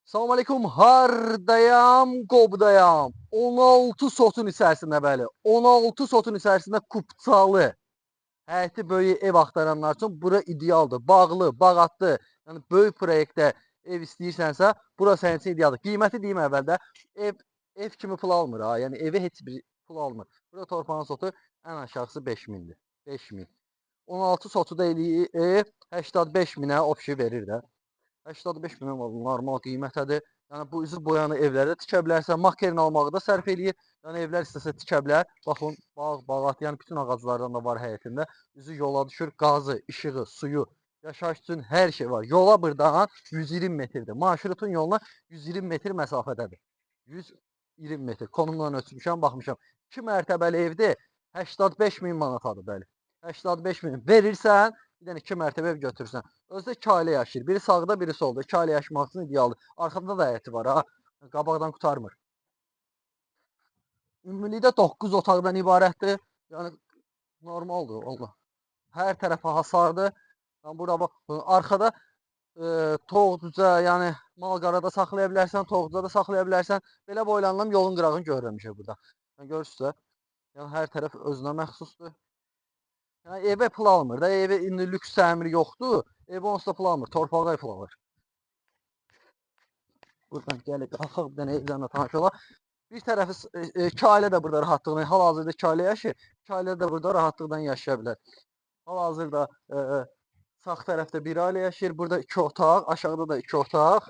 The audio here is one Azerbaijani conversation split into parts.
Salam aleyküm, hardayam, qobdayam. 16 sotun içərisində bəli, 16 sotun içərisində kupçalı, həyəti böyük ev axtaranlar üçün bura idealdır. Bağlı, bağatlı, yəni böyük proyektdə ev istəyirsənsə, bura sənin üçün idealdır. Qiyməti deyim əvvəldə, ev kimi pul almır ha, yəni evi heç bir pul almır. Burada torpağın sotu ən aşağısı 5000-dir, 5000. 16 sotu da eləyir, 85 minə opşi verir də. 85 min normal qiymətədir. Yəni bu üzü boyanı evlərdə tikə bilərsən. Makerin almağı da sərf eləyir. Yəni evlər istəsə tikə bilər. Baxın, bağ, bağat, yəni bütün ağaclardan da var həyətində. Üzü yola düşür, qazı, işığı, suyu, yaşayış üçün hər şey var. Yola burdan 120 metrdir. Marşrutun yoluna 120 metr məsafədədir. 120 metr. Konumdan ölçmüşəm, baxmışam. 2 mərtəbəli evdir. 85 min manatadır, bəli. 85 min verirsən, bir dənə 2 mərtəbə ev götürürsən. Özdə 2 ailə yaşayır. Biri sağda, biri solda. 2 ailə yaşamaq üçün idealdır. Arxada da həyəti var ha. Qabaqdan qurtarmır. Ümumilikdə 9 otaqdan ibarətdir. Yəni normaldır valla. Hər tərəfə hasardır. Yəni bura bax, arxada toğuca, yəni mal-qarada saxlaya bilərsən, toğuca da saxlaya bilərsən. Belə boylanıram, yolun qırağını görürəmişə burada. Yəni görürsüz də. Yəni hər tərəf özünə məxsusdur. Yəni evə pul almır da, evə indi lüks təmir yoxdur. Evə onsuz da pul almır, torpağa pul alır. Buradan gəlib qalxaq bir dənə evdən tanış olaq. Bir tərəfi 2 ailə də burada rahatlıqla, hal-hazırda 2 ailə yaşayır. 2 ailə də burada rahatlıqla yaşaya bilər. Hal-hazırda sağ tərəfdə bir ailə yaşayır. Burada 2 otaq, aşağıda da 2 otaq.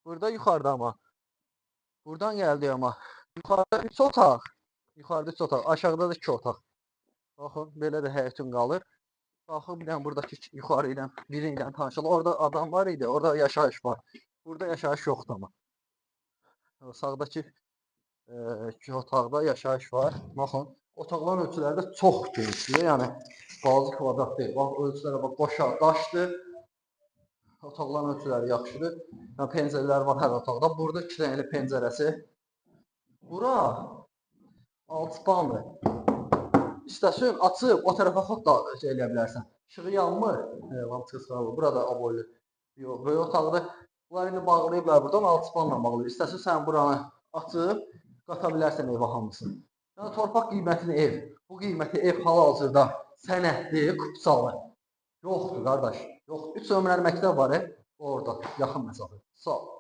Burada yuxarıda amma. Buradan gəldi amma. Yuxarıda 3 otaq. Yuxarıda 3 otaq, aşağıda da 2 otaq. Baxın, belə də həyətin qalır. Baxın, bir dənə buradakı yuxarı ilə biri ilə tanış olaq. Orada adam var idi, orada yaşayış var. Burada yaşayış yoxdur amma. Sağdakı 2 otaqda yaşayış var. Baxın, otaqların ölçüləri də çox genişdir. Yəni bazı kvadrat deyil. Bax, ölçülərə bax, boşa daşdır. Otaqların ölçüləri yaxşıdır. Yəni pəncərələr var hər otaqda. Burada 2 dənə pəncərəsi. Bura altıbandır. İstəsən açıb o tərəfə xod da şey eləyə bilərsən. İşığı yanmır. Lampası qısqalır. Burada aboylu. Yox, böyük otaqda. Bunlar indi bağlayıblar buradan altıbanla bağlayır. İstəsən sən buranı açıb qata bilərsən evə hamısını. Yəni torpaq qiymətini ev. Bu qiyməti ev hal-hazırda sənədli, kupçalı. Yoxdur qardaş. Yox. 3 nömrəli məktəb var, orada yaxın məsafə. Sağ ol.